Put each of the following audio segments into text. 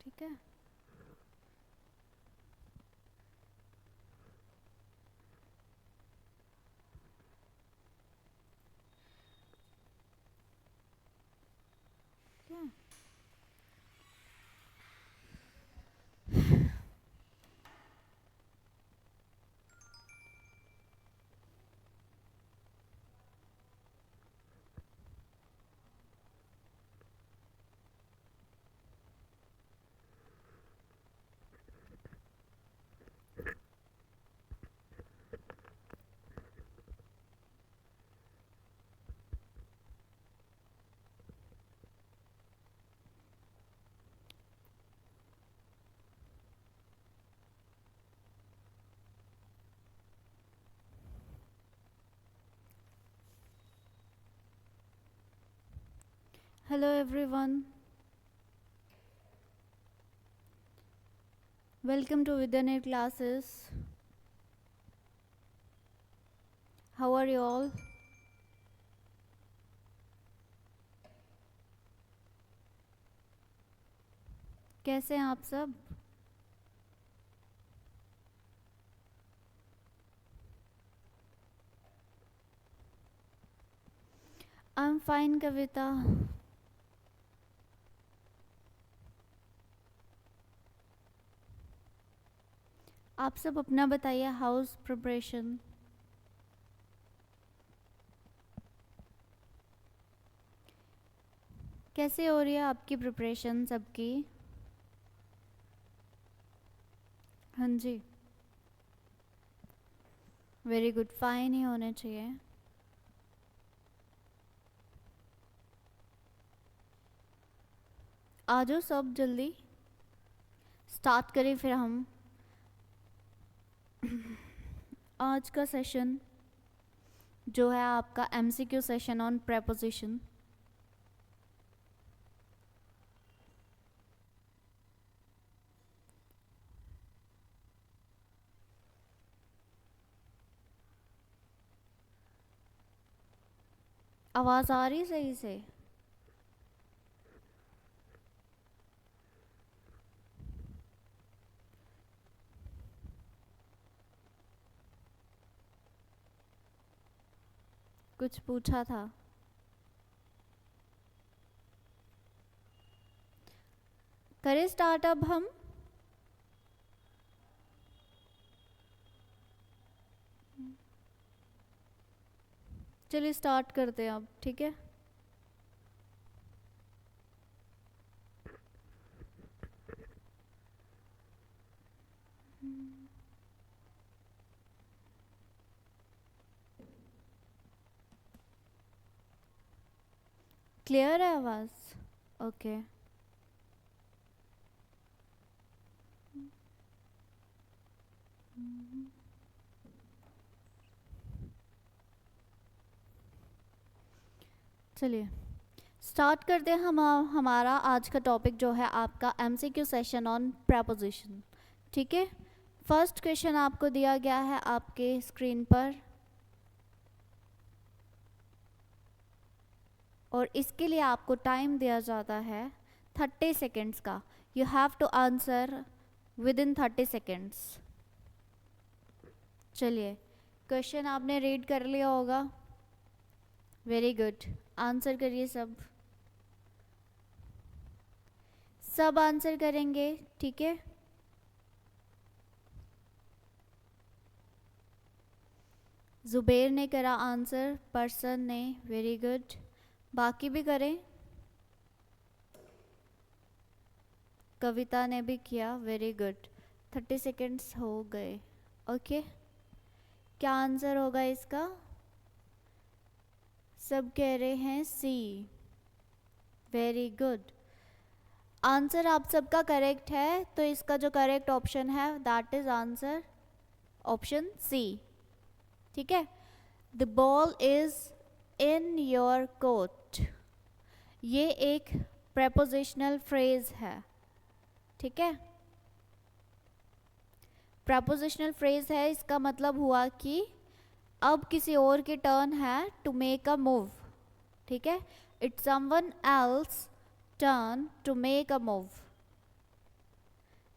ठीक है। क्या? Hello everyone, welcome to Vidyanet classes. How are you all? कैसे हैं आप सब? I'm fine कविता। आप सब अपना बताइए, हाउस प्रिपरेशन? कैसे हो रही है आपकी प्रिपरेशन सबकी? हाँ जी, वेरी गुड, फाइन ही होने चाहिए। आ जाओ सब जल्दी, स्टार्ट करें फिर हम आज का सेशन जो है आपका MCQ सेशन ऑन प्रेपोजिशन। आवाज़ आ रही सही से? कुछ पूछा था? करें स्टार्ट अब हम? चलिए स्टार्ट करते हैं अब, ठीक है। क्लियर है आवाज़? ओके। चलिए स्टार्ट करते हैं हम। हमारा आज का टॉपिक जो है आपका MCQ सेशन ऑन प्रेपोजिशन, ठीक है। फर्स्ट क्वेश्चन आपको दिया गया है आपके स्क्रीन पर, और इसके लिए आपको टाइम दिया जाता है 30 सेकेंड्स का। You have to answer within 30 seconds. चलिए क्वेश्चन आपने रीड कर लिया होगा, वेरी गुड। आंसर करिए सब, सब आंसर करेंगे, ठीक है। जुबेर ने करा आंसर, पर्सन ने, वेरी गुड। बाकी भी करें, कविता ने भी किया, वेरी गुड। 30 सेकेंड्स हो गए, ओके। क्या आंसर होगा इसका? सब कह रहे हैं सी, वेरी गुड। आंसर आप सबका करेक्ट है, तो इसका जो करेक्ट ऑप्शन है that is answer option C, ठीक है। The ball is in your court, ये एक प्रेपोजिशनल फ्रेज है, ठीक है। प्रेपोजिशनल फ्रेज है, इसका मतलब हुआ कि अब किसी और की टर्न है टू मेक अ मूव, ठीक है। It's someone else turn to make a move.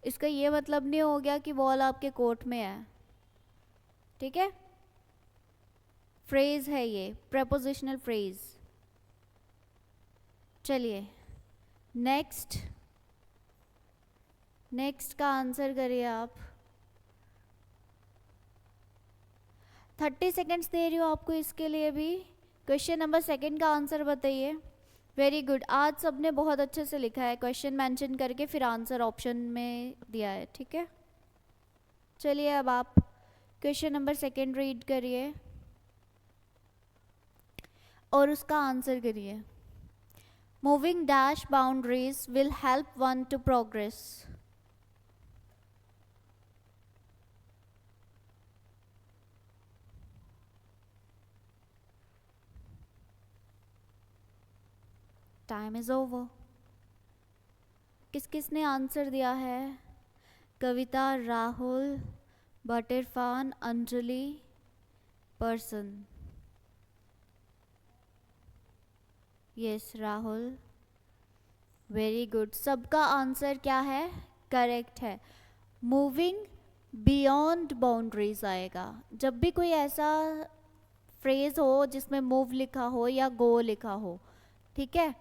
इसका ये मतलब नहीं हो गया कि बॉल आपके कोर्ट में है, ठीक है। फ्रेज है ये, प्रेपोजिशनल फ्रेज। चलिए नेक्स्ट, नेक्स्ट का आंसर करिए आप। 30 सेकेंड्स दे रही हूँ आपको इसके लिए भी। क्वेश्चन नंबर 2 का आंसर बताइए। वेरी गुड, आज सबने बहुत अच्छे से लिखा है, क्वेश्चन मेंशन करके फिर आंसर ऑप्शन में दिया है, ठीक है। चलिए अब आप क्वेश्चन नंबर 2 रीड करिए और उसका आंसर करिए। Moving dash boundaries will help one to progress. Time is over. किस किस ने आंसर दिया है? Kavita, Rahul, but Irfan, Anjali, person. Yes Rahul, very good. सबका आंसर क्या है? करेक्ट है। मूविंग बियॉन्ड बाउंड्रीज आएगा जब भी कोई ऐसा फ्रेज हो जिसमें मूव लिखा हो या गो लिखा हो, ठीक है।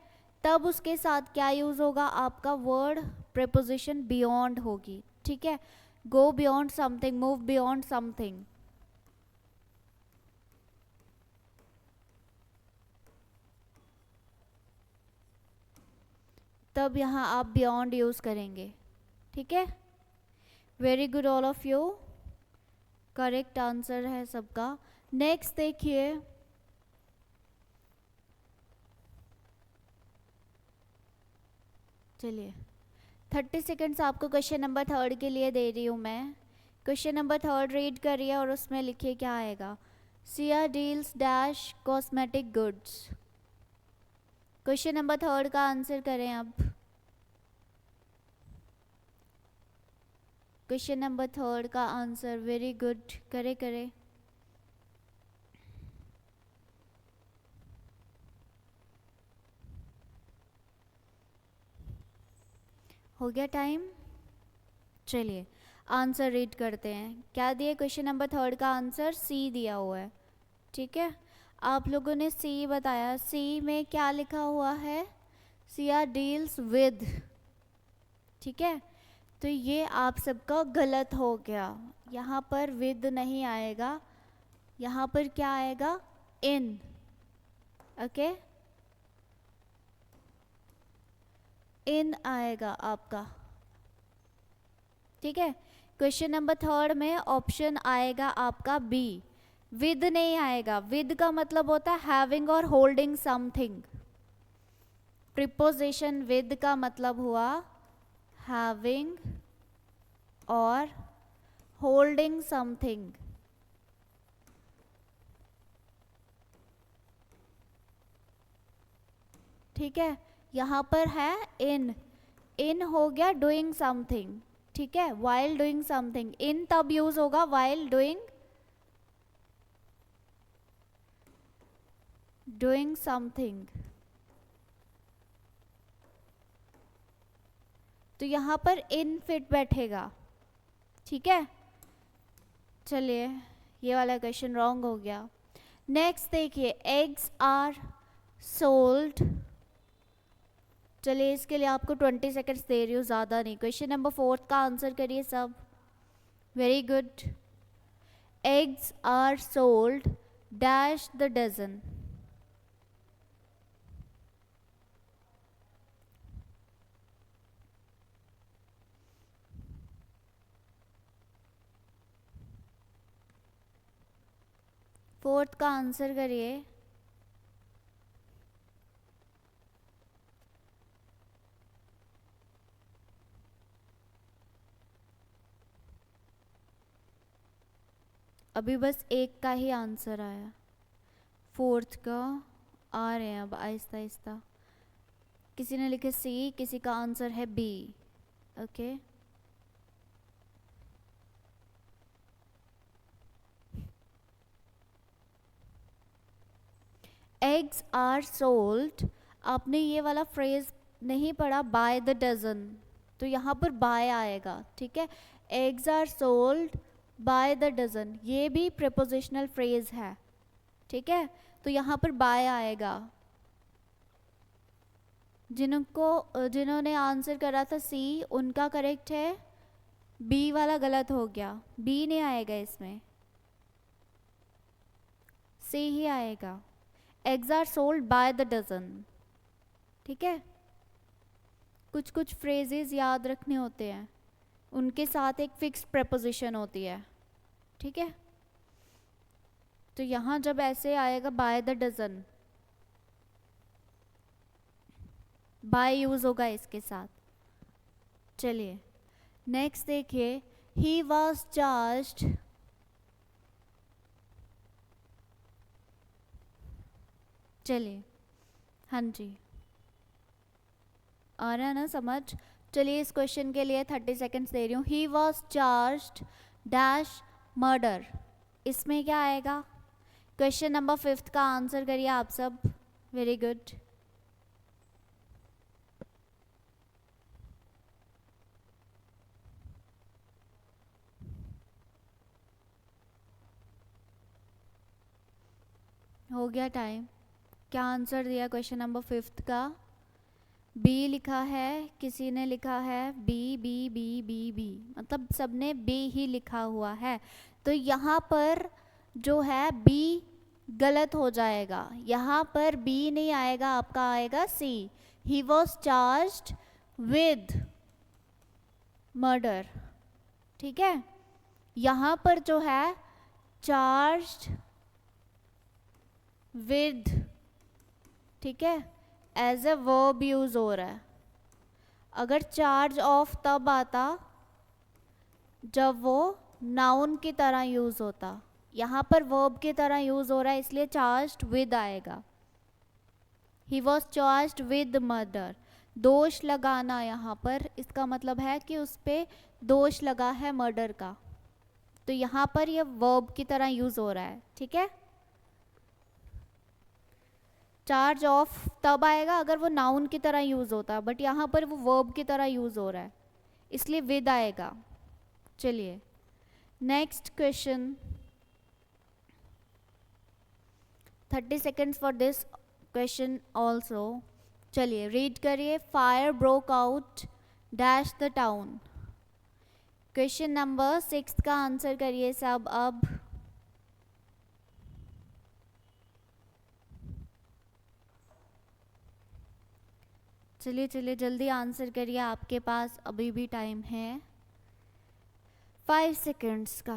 तब उसके साथ क्या यूज होगा? आपका वर्ड प्रेपोजिशन बियॉन्ड होगी, ठीक है। Go beyond something, move beyond something. तब यहाँ आप बियॉन्ड यूज करेंगे, ठीक है। Very good all of you, correct answer है सबका। नेक्स्ट देखिए, चलिए 30 सेकेंड्स आपको क्वेश्चन नंबर 3 के लिए दे रही हूँ मैं। क्वेश्चन नंबर 3 रीड करिए और उसमें लिखिए क्या आएगा। Siya deals dash cosmetic goods. Question number 3 का आंसर करें अब। क्वेश्चन नंबर 3 का आंसर, वेरी गुड, करे करे। हो गया टाइम। चलिए आंसर रीड करते हैं। क्या दिए? क्वेश्चन नंबर 3 का आंसर सी दिया हुआ है, ठीक है। आप लोगों ने सी बताया। सी में क्या लिखा हुआ है? सिया डील्स विद, ठीक है। तो ये आप सबका गलत हो गया। यहाँ पर विद नहीं आएगा, यहाँ पर क्या आएगा? इन, ओके। इन आएगा आपका, ठीक है। क्वेश्चन नंबर 3 में ऑप्शन आएगा आपका बी, विद नहीं आएगा। विद का मतलब होता है हैविंग और होल्डिंग समथिंग। प्रीपोजिशन विद का मतलब हुआ हैविंग और होल्डिंग समथिंग, ठीक है। यहाँ पर है इन, इन हो गया डूइंग समथिंग, ठीक है। वाइल डूइंग समथिंग, इन तब यूज होगा वाइल डूइंग समथिंग। तो यहाँ पर इन फिट बैठेगा, ठीक है। चलिए ये वाला क्वेश्चन रॉन्ग हो गया। नेक्स्ट देखिए, एग्स आर सोल्ड। चलिए इसके लिए आपको 20 सेकेंड्स दे रही हूँ, ज़्यादा नहीं। क्वेश्चन नंबर 4 का आंसर करिए सब। Very good. Eggs are sold dash the dozen. Fourth का आंसर करिए। अभी बस एक का ही आंसर आया, फोर्थ का आ रहे हैं अब आहिस्ता आहिस्ता। किसी ने लिखे सी, किसी का आंसर है B, okay. Eggs are sold, आपने ये वाला फ्रेज नहीं पढ़ा, बाय द डजन, तो यहाँ पर बाय आएगा, ठीक है। Eggs are sold by the dozen, ये भी प्रीपोजिशनल फ्रेज है, ठीक है। तो यहाँ पर बाय आएगा। जिन्होंने आंसर करा था सी, उनका करेक्ट है, बी वाला गलत हो गया, बी नहीं आएगा इसमें, सी ही आएगा। Eggs are sold by the dozen, ठीक है। कुछ कुछ फ्रेजेस याद रखने होते हैं, उनके साथ एक फिक्स प्रेपोजिशन होती है, ठीक है। तो यहाँ जब ऐसे आएगा by the dozen, by use होगा इसके साथ। चलिए नेक्स्ट देखिए, ही वॉज चार्ज्ड, चलिए हाँ जी आ रहा है ना समझ। चलिए इस क्वेश्चन के लिए 30 सेकेंड्स दे रही हूँ। ही वॉज चार्ज्ड डैश मर्डर, इसमें क्या आएगा? क्वेश्चन नंबर 5 का आंसर करिए आप सब। Very good. हो गया टाइम। क्या आंसर दिया क्वेश्चन नंबर 5 का? बी लिखा है, किसी ने लिखा है B B B B B, मतलब सबने बी ही लिखा हुआ है। तो यहाँ पर जो है बी गलत हो जाएगा, यहाँ पर बी नहीं आएगा, आपका आएगा C. He was charged with murder, ठीक है। यहाँ पर जो है चार्ज्ड विद, ठीक है, एज ए वर्ब यूज हो रहा है। अगर चार्ज ऑफ तब आता जब वो नाउन की तरह यूज होता, यहाँ पर वर्ब की तरह यूज हो रहा है, इसलिए चार्ज्ड विद आएगा। ही वॉज चार्ज्ड विद मर्डर, दोष लगाना यहाँ पर, इसका मतलब है कि उस पर दोष लगा है मर्डर का, तो यहाँ पर ये वर्ब की तरह यूज हो रहा है, ठीक है। चार्ज ऑफ तब आएगा अगर वो नाउन की तरह यूज होता, बट यहाँ पर वो वर्ब की तरह यूज हो रहा है, इसलिए विद आएगा। चलिए next question, 30 seconds for this question also. चलिए रीड करिए। Fire broke out dash the town, question number 6 का आंसर करिए सब अब। चलिए चलिए जल्दी आंसर करिए, आपके पास अभी भी टाइम है 5 सेकेंड्स का।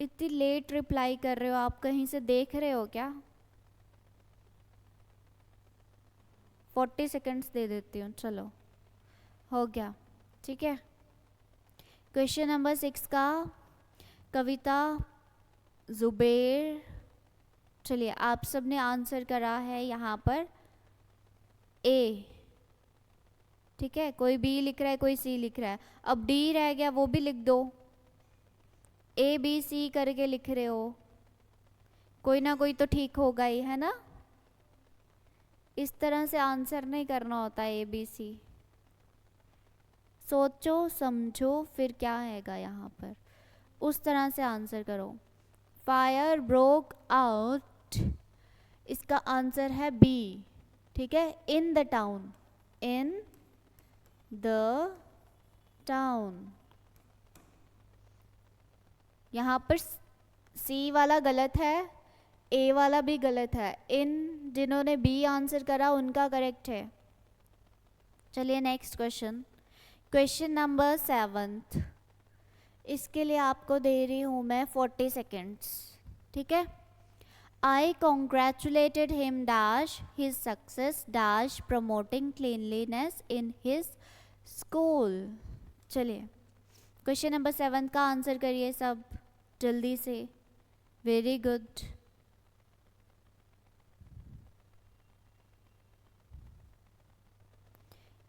इतनी लेट रिप्लाई कर रहे हो आप, कहीं से देख रहे हो क्या? 40 सेकेंड्स दे देती हूँ, चलो हो गया, ठीक है। क्वेश्चन नंबर 6 का कविता जुबेर, चलिए आप सब ने आंसर करा है यहाँ पर ए, ठीक है। कोई बी लिख रहा है, कोई सी लिख रहा है, अब डी रह गया, वो भी लिख दो। ए बी सी करके लिख रहे हो, कोई ना कोई तो ठीक होगा ही, है ना। इस तरह से आंसर नहीं करना होता ए बी सी, सोचो समझो फिर क्या आएगा यहाँ पर, उस तरह से आंसर करो। फायर ब्रोक आउट, इसका आंसर है बी, ठीक है। In the town, in the town, यहाँ पर सी वाला गलत है, ए वाला भी गलत है। इन जिन्होंने बी आंसर करा उनका करेक्ट है। चलिए नेक्स्ट क्वेश्चन, क्वेश्चन नंबर 7, इसके लिए आपको दे रही हूँ मैं 40 सेकेंड्स, ठीक है। I congratulated him dash his success dash promoting cleanliness in his school। चलिए क्वेश्चन नंबर 7 का आंसर करिए सब जल्दी से। Very good.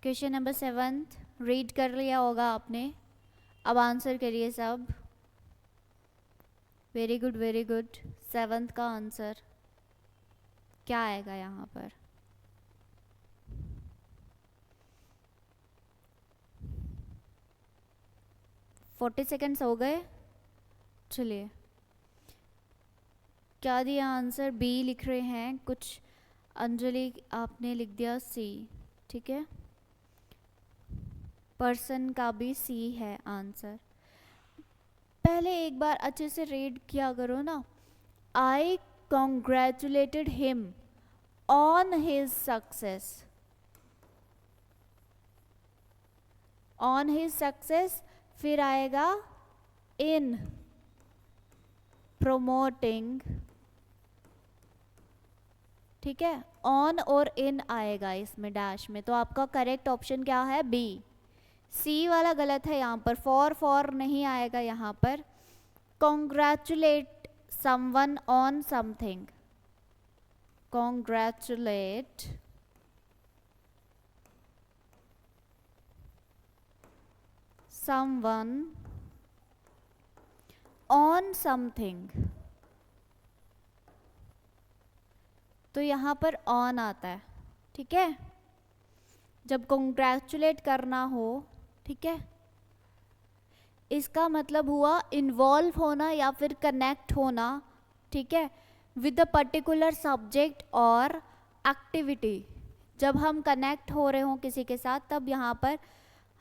Question number 7 read कर लिया होगा आपने, अब आंसर करिए सब। Very good very good. 7th का आंसर क्या आएगा यहाँ पर? 40 सेकेंड्स हो गए। चलिए, क्या दिया आंसर? बी लिख रहे हैं कुछ। अंजलि आपने लिख दिया सी, ठीक है। पर्सन का भी सी है आंसर। पहले एक बार अच्छे से रीड किया करो ना। I congratulated him on his success. On his success, फिर आएगा इन प्रोमोटिंग, ठीक है। ऑन और इन आएगा इसमें डैश में, तो आपका करेक्ट ऑप्शन क्या है? बी। सी वाला गलत है यहाँ पर, फॉर नहीं आएगा यहाँ पर। Congratulate someone on something, congratulate someone on something, तो यहाँ पर ऑन आता है, ठीक है। जब कॉन्ग्रेचुलेट करना हो, ठीक है, इसका मतलब हुआ इन्वॉल्व होना या फिर कनेक्ट होना, ठीक है, विद अ पर्टिकुलर सब्जेक्ट और एक्टिविटी। जब हम कनेक्ट हो रहे हों किसी के साथ, तब यहाँ पर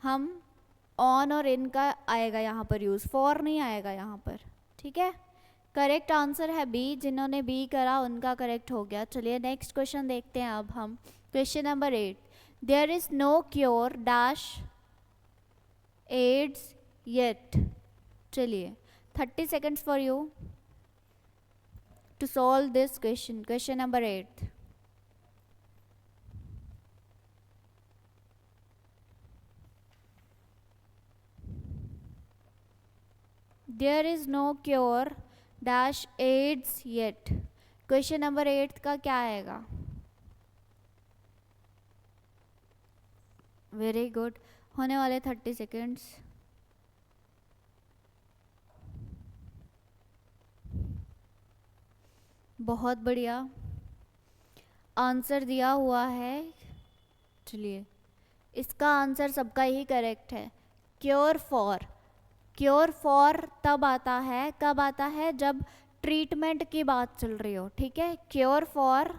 हम ऑन और इन का आएगा यहाँ पर यूज़, फॉर नहीं आएगा यहाँ पर, ठीक है। करेक्ट आंसर है बी। जिन्होंने बी करा उनका करेक्ट हो गया। चलिए नेक्स्ट क्वेश्चन देखते हैं अब हम। Question number 8, there is no cure dash AIDS yet. चलिए 30 seconds for you to solve this question. Question number 8, there is no cure dash AIDS yet. Question number 8 का क्या आएगा? वेरी गुड, होने वाले 30 seconds। बहुत बढ़िया आंसर दिया हुआ है। चलिए, इसका आंसर सबका ही करेक्ट है। क्योर फॉर, क्योर फॉर तब आता है, कब आता है? जब ट्रीटमेंट की बात चल रही हो, ठीक है। क्योर फॉर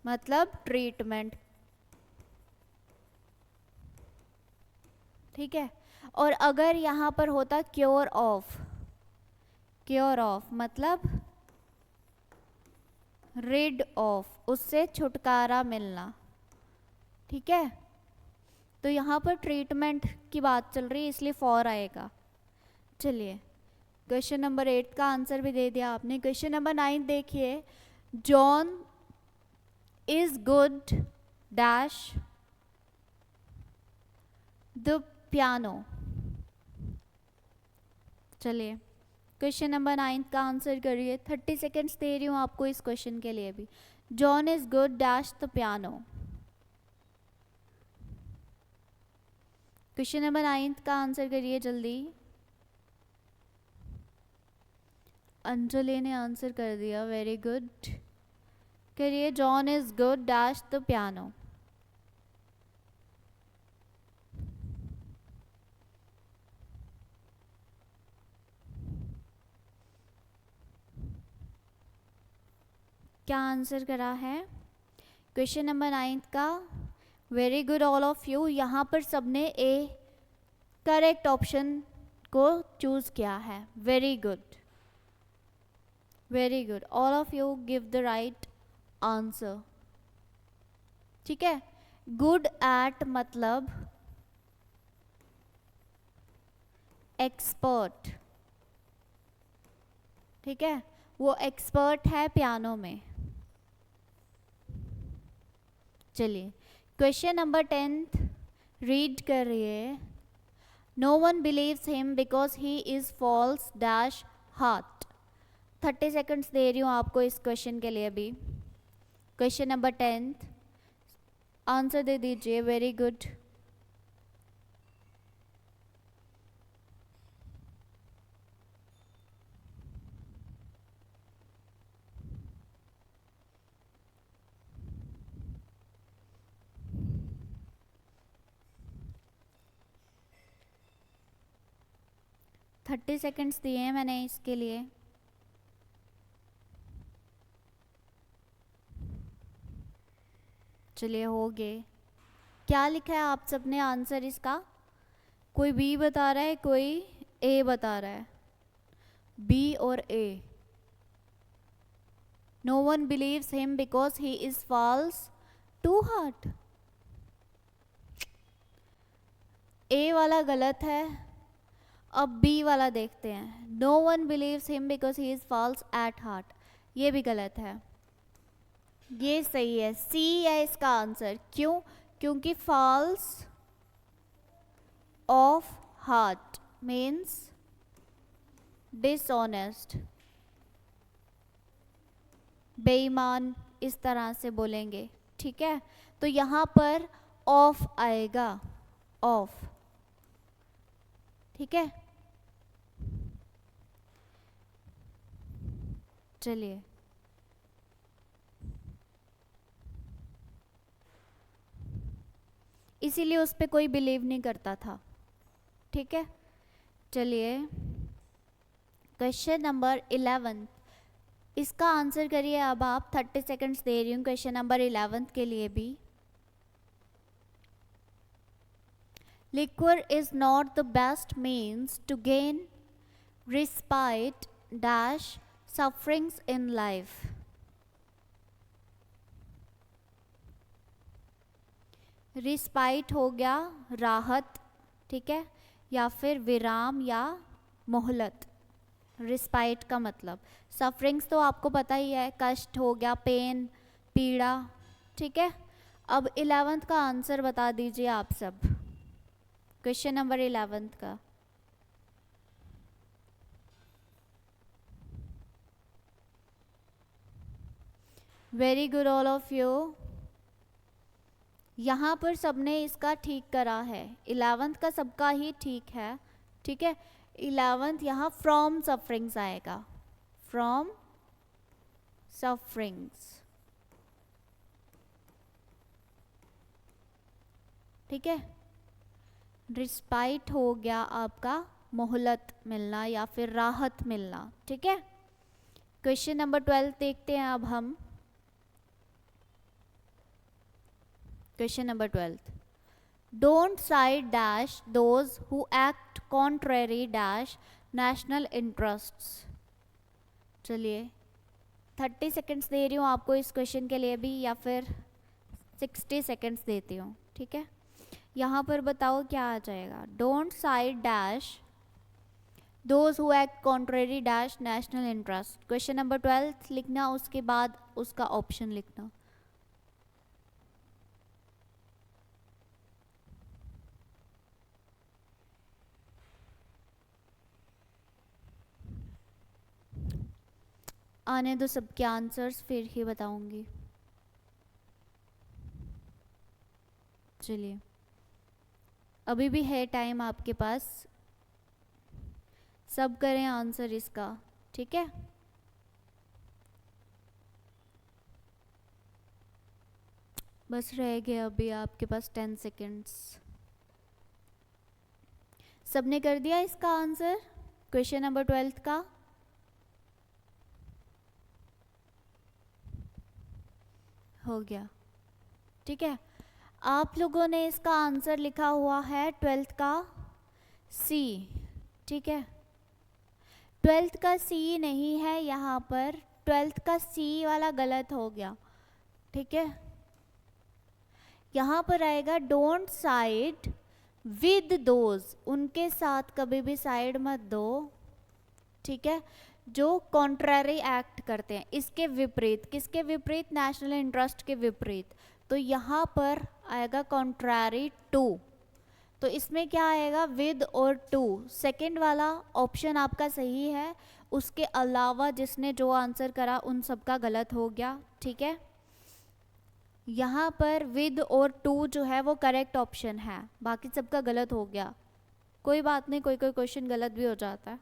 मतलब ट्रीटमेंट, ठीक है। और अगर यहाँ पर होता क्योर ऑफ, क्योर ऑफ मतलब रिड ऑफ, उससे छुटकारा मिलना, ठीक है। तो यहाँ पर ट्रीटमेंट की बात चल रही है, इसलिए फॉर आएगा। चलिए, क्वेश्चन नंबर 8 का आंसर भी दे दिया आपने। क्वेश्चन नंबर 9 देखिए, John is good dash the piano. चलिए, क्वेश्चन नंबर 9 का आंसर करिए। 30 सेकेंड्स दे रही हूँ आपको इस क्वेश्चन के लिए भी। John is good dash the piano. Question number 9 का आंसर करिए जल्दी। अंजलि ने आंसर कर दिया, वेरी गुड। करिए, John is good dash the piano. क्या आंसर करा है क्वेश्चन नंबर 9 का? Very good all of you. यहाँ पर सबने ए करेक्ट ऑप्शन को चूज किया है। Very good, very good, all of you give the right answer, ठीक है। गुड एट मतलब एक्सपर्ट, ठीक है, वो एक्सपर्ट है पियानो में। चलिए, क्वेश्चन नंबर 10 रीड करिए। No one believes him because he is false dash heart. 30 seconds दे रही हूँ आपको इस क्वेश्चन के लिए भी। क्वेश्चन नंबर 10 आंसर दे दीजिए। Very good. 30 सेकेंड्स दिए हैं मैंने इसके लिए। चलिए हो गए। क्या लिखा है आप सबने आंसर इसका? कोई बी बता रहा है, कोई ए बता रहा है। बी और A. No one believes him because he is false to heart. A वाला गलत है। अब बी वाला देखते हैं। No one believes him because he is false at heart, ये भी गलत है। ये सही है, सी है इसका आंसर। क्यों? क्योंकि false of heart means dishonest, बेईमान, इस तरह से बोलेंगे। ठीक है, तो यहाँ पर ऑफ आएगा, ऑफ। ठीक है, चलिए इसीलिए उस पर कोई बिलीव नहीं करता था। ठीक है, चलिए क्वेश्चन नंबर 11, इसका आंसर करिए अब आप। 30 सेकंड्स दे रही हूँ क्वेश्चन नंबर 11 के लिए भी। Liquor is not the best means to gain respite dash sufferings in life. Respite हो गया राहत, ठीक है, या फिर विराम या मोहलत। रिस्पाइट का मतलब, सफरिंग्स तो आपको पता ही है, कष्ट हो गया, पेन, पीड़ा। ठीक है, अब 11th का आंसर बता दीजिए आप सब, क्वेश्चन नंबर 11 का। Very good all of you. यहाँ पर सबने इसका ठीक करा है, 11th का सबका ही ठीक है। ठीक है, 11th यहाँ फ्रॉम सफरिंग्स आएगा, फ्रॉम सफरिंग्स। ठीक है, रिस्पाइट हो गया आपका मोहलत मिलना या फिर राहत मिलना। ठीक है, क्वेश्चन नंबर 12 देखते हैं अब हम। Question number 12, don't side dash those who act contrary dash national interests. चलिए 30 सेकेंड्स दे रही हूँ आपको इस क्वेश्चन के लिए भी, या फिर 60 सेकेंड्स देती हूँ। ठीक है, यहाँ पर बताओ क्या आ जाएगा। Don't side dash those who act contrary dash national interest. Question number 12 लिखना, उसके बाद उसका ऑप्शन लिखना। आने दो सबके आंसर्स, फिर ही बताऊंगी। चलिए अभी भी है टाइम आपके पास, सब करें आंसर इसका। ठीक है, बस रह गए अभी आपके पास 10 सेकेंड्स। सबने कर दिया इसका आंसर क्वेश्चन नंबर 12 का? हो गया। ठीक है, आप लोगों ने इसका आंसर लिखा हुआ है 12th का सी। ठीक है, 12th का सी नहीं है यहाँ पर, 12th का सी वाला गलत हो गया। ठीक है, यहाँ पर आएगा डोंट साइड विद दोज, उनके साथ कभी भी साइड मत दो। ठीक है, जो कॉन्ट्ररी एक्ट करते हैं, इसके विपरीत। किसके विपरीत? नेशनल इंटरेस्ट के विपरीत। तो यहाँ पर आएगा कॉन्ट्ररी टू, तो इसमें क्या आएगा? विद और टू। सेकंड वाला ऑप्शन आपका सही है, उसके अलावा जिसने जो आंसर करा उन सबका गलत हो गया। ठीक है, यहाँ पर विद और टू जो है वो करेक्ट ऑप्शन है, बाकी सबका गलत हो गया। कोई बात नहीं, कोई कोई क्वेश्चन गलत भी हो जाता है।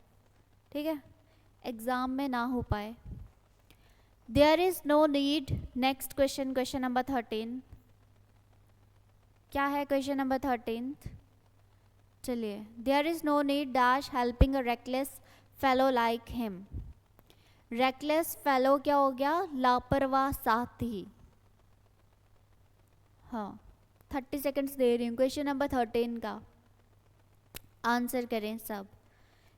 ठीक है, एग्जाम में ना हो पाए। There is no need. Next question, question number 13। क्या है क्वेश्चन नंबर 13? चलिए, there is no need dash helping a reckless fellow like him. Reckless fellow क्या हो गया? लापरवाह साथी। हाँ, 30 सेकेंड्स दे रही हूँ। क्वेश्चन नंबर 13 का आंसर करें सब।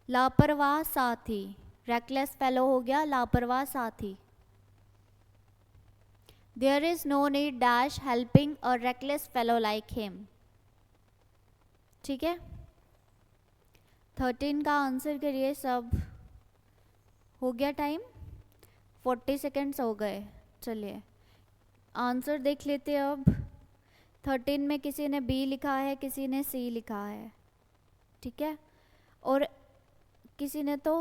लापरवाह साथी, रेकलेस फेलो हो गया लापरवाह साथी। There is no need dash helping a reckless fellow like him. ठीक है, 13 का आंसर करिए सब। हो गया टाइम, 40 सेकेंड्स हो गए। चलिए आंसर देख लेते हैं अब। 13 में किसी ने बी लिखा है, किसी ने सी लिखा है, ठीक है, और किसी ने तो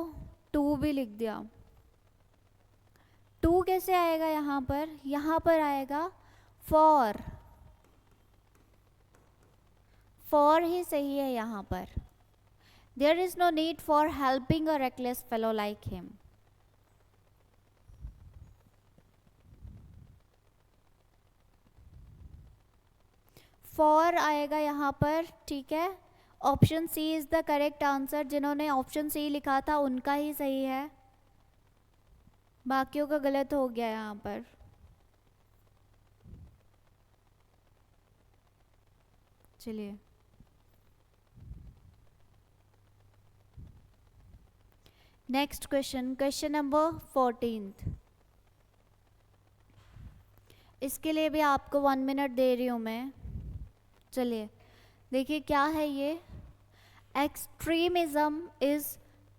2 भी लिख दिया। 2 कैसे आएगा यहाँ पर? यहाँ पर आएगा फॉर। फॉर ही सही है यहाँ पर। There is no need for helping a reckless fellow like him. For आएगा यहाँ पर, ठीक है। Option C is the correct answer. जिन्होंने ऑप्शन सी लिखा था उनका ही सही है, बाकियों का गलत हो गया यहाँ पर। चलिए नेक्स्ट क्वेश्चन, क्वेश्चन नंबर 14। इसके लिए भी आपको 1 मिनट दे रही हूँ मैं। चलिए देखिए क्या है ये। Extremism is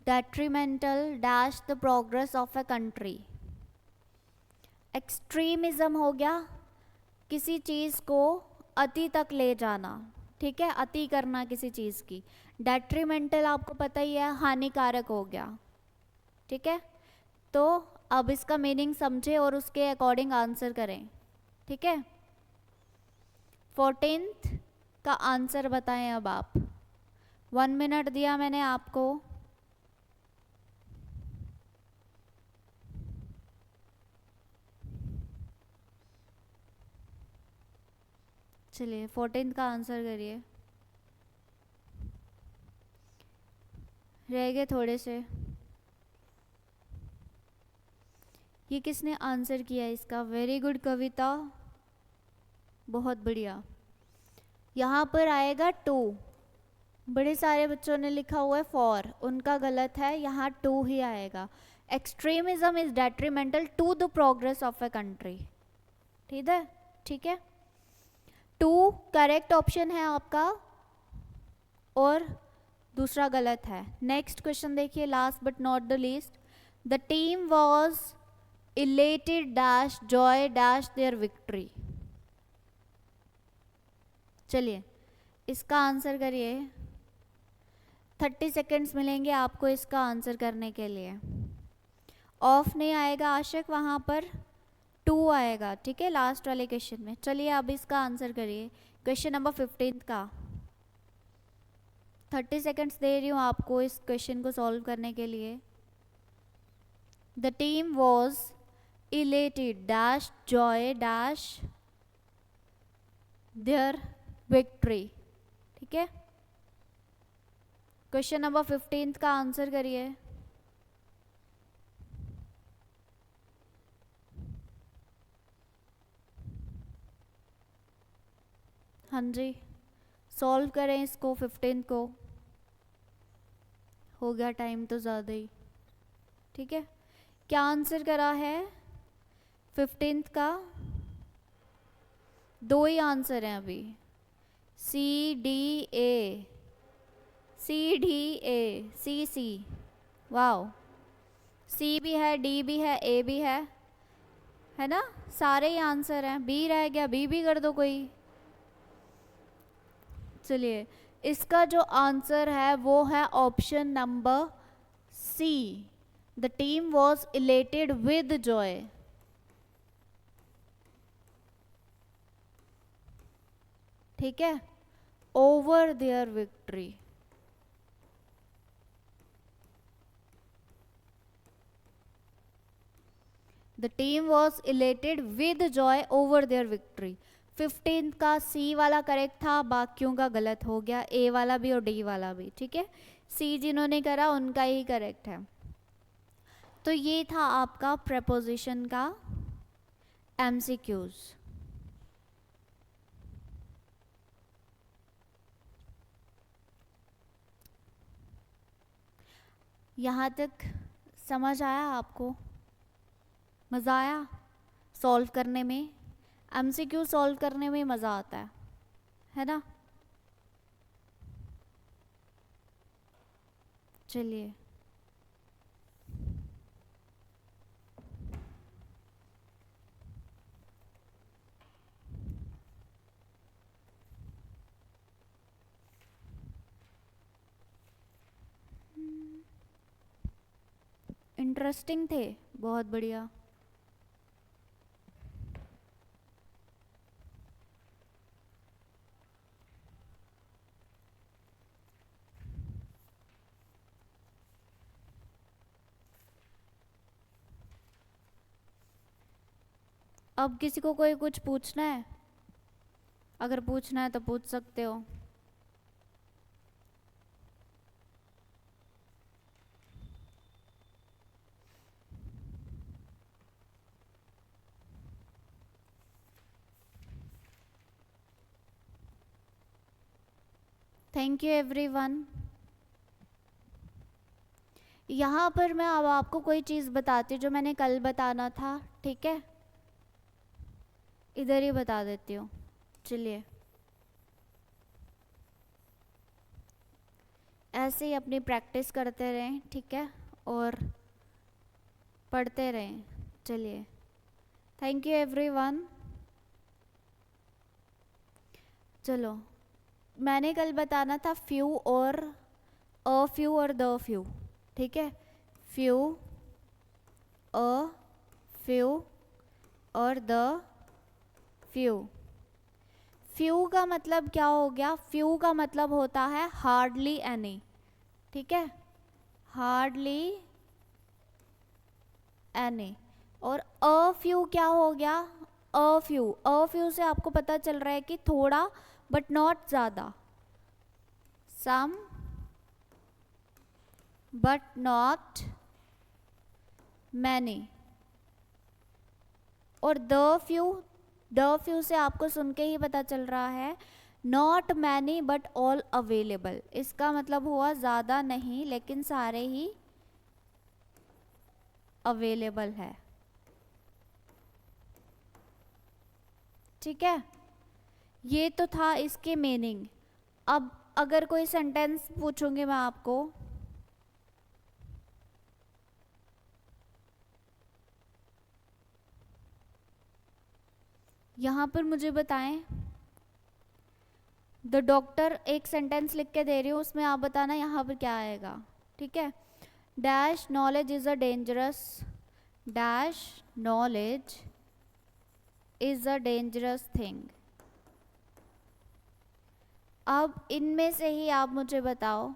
detrimental dash the progress of a country. Extremism हो गया किसी चीज़ को अति तक ले जाना, ठीक है, अति करना किसी चीज़ की। डेट्रीमेंटल आपको पता ही है, हानिकारक हो गया, ठीक है। तो अब इसका मीनिंग समझे और उसके अकॉर्डिंग आंसर करें, ठीक है। 14th का आंसर बताएं अब आप। 1 मिनट दिया मैंने आपको। चलिए 14th का आंसर करिए। रह गए थोड़े से। ये किसने आंसर किया इसका? वेरी गुड कविता, बहुत बढ़िया। यहाँ पर आएगा 2। बड़े सारे बच्चों ने लिखा हुआ है फॉर, उनका गलत है, यहाँ 2 ही आएगा। Extremism is detrimental to the progress of a country, ठीक है, ठीक है। 2 करेक्ट ऑप्शन है आपका और दूसरा गलत है। नेक्स्ट क्वेश्चन देखिए, last but not the least. The team was elated dash Joy dash there victory. चलिए इसका आंसर करिए। 30 सेकेंड्स मिलेंगे आपको इसका आंसर करने के लिए। ऑफ नहीं आएगा आशिक, वहाँ पर 2 आएगा, ठीक है, लास्ट वाले क्वेश्चन में। चलिए अब इसका आंसर करिए, क्वेश्चन नंबर 15 का। 30 सेकेंड्स दे रही हूँ आपको इस क्वेश्चन को सॉल्व करने के लिए। The team was elated dash Joy dash there victory, ठीक है। क्वेश्चन नंबर 15 का आंसर करिए। हाँ जी, सॉल्व करें इसको 15 को। हो गया टाइम तो ज़्यादा ही, ठीक है। क्या आंसर करा है 15 का? 2 ही आंसर हैं अभी, C D A, C D A, C C. Wow, C भी है, डी भी है, ए भी है ना, सारे ही आंसर हैं। बी रह गया, बी भी कर दो कोई। चलिए इसका जो आंसर है वो है option number C. The team was elated with joy. ठीक है, over there victory. The team was elated with joy over their victory. 15 का सी वाला करेक्ट था, बाकियों का गलत हो गया, ए वाला भी और डी वाला भी, ठीक है। सी जिन्होंने करा उनका ही करेक्ट है। तो ये था आपका प्रेपोजिशन का एमसीक्यूज। यहाँ तक समझ आया आपको? मज़ा आया सॉल्व करने में? एमसीक्यू सॉल्व करने में मज़ा आता है ना? चलिए इंटरेस्टिंग थे, बहुत बढ़िया। अब किसी को कोई कुछ पूछना है? अगर पूछना है तो पूछ सकते हो। Thank you everyone. यहाँ पर मैं अब आपको कोई चीज़ बताती हूँ जो मैंने कल बताना था, ठीक है? इधर ही बता देती हूँ। चलिए ऐसे ही अपनी प्रैक्टिस करते रहें, ठीक है, और पढ़ते रहें। चलिए थैंक यू एवरीवन। चलो मैंने कल बताना था फ्यू और अ फ्यू और द फ्यू, ठीक है? फ्यू, अ फ्यू और द फ्यू। फ्यू का मतलब क्या हो गया? फ्यू का मतलब होता है हार्डली एनी, ठीक है? Hardly any. और अ फ्यू क्या हो गया? अ फ्यू से आपको पता चल रहा है कि थोड़ा बट नॉट ज़्यादा, सम बट नॉट मैनी। और द फ्यू से आपको सुन के ही पता चल रहा है not many but all available. इसका मतलब हुआ ज़्यादा नहीं लेकिन सारे ही अवेलेबल है, ठीक है? ये तो था इसके मीनिंग। अब अगर कोई सेंटेंस पूछूंगी मैं आपको, यहाँ पर मुझे बताएं, द डॉक्टर, एक सेंटेंस लिख के दे रही हूँ, उसमें आप बताना यहाँ पर क्या आएगा, ठीक है? Dash knowledge is a dangerous, dash knowledge is a dangerous thing. अब इनमें से ही आप मुझे बताओ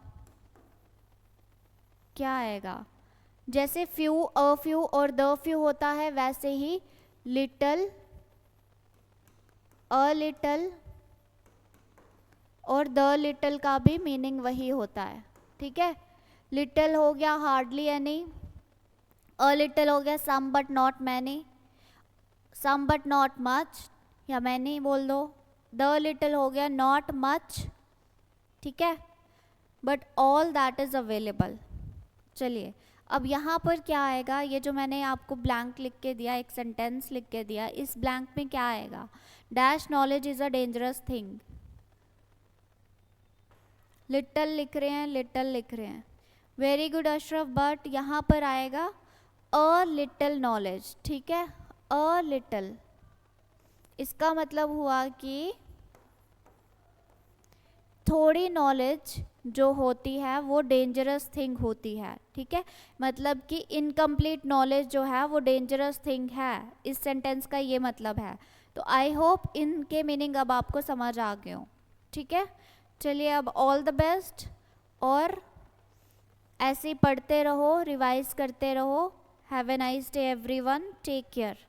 क्या आएगा। जैसे फ्यू, अ फ्यू और द फ्यू होता है, वैसे ही लिटल, अ लिटल और द लिटल का भी मीनिंग वही होता है, ठीक है? लिटल हो गया हार्डली एनी, अ लिटल हो गया some but not many, some but not much या मैनी बोल दो, द लिटल हो गया नॉट मच, ठीक है, but all that is available. चलिए अब यहाँ पर क्या आएगा? ये जो मैंने आपको ब्लैंक लिख के दिया, एक सेंटेंस लिख के दिया, इस ब्लैंक में क्या आएगा? Dash knowledge is a dangerous thing. Little लिख रहे हैं, लिटल लिख रहे हैं, वेरी गुड अशरफ। बट यहाँ पर आएगा अ लिटल नॉलेज, ठीक है? अ लिटल, इसका मतलब हुआ कि थोड़ी नॉलेज जो होती है वो डेंजरस थिंग होती है, ठीक है? मतलब कि इनकम्प्लीट नॉलेज जो है वो डेंजरस थिंग है, इस सेंटेंस का ये मतलब है। तो आई होप इनके मीनिंग अब आपको समझ आ गए हो, ठीक है? चलिए अब ऑल द बेस्ट, और ऐसे ही पढ़ते रहो, रिवाइज करते रहो। Have a nice day everyone, take care.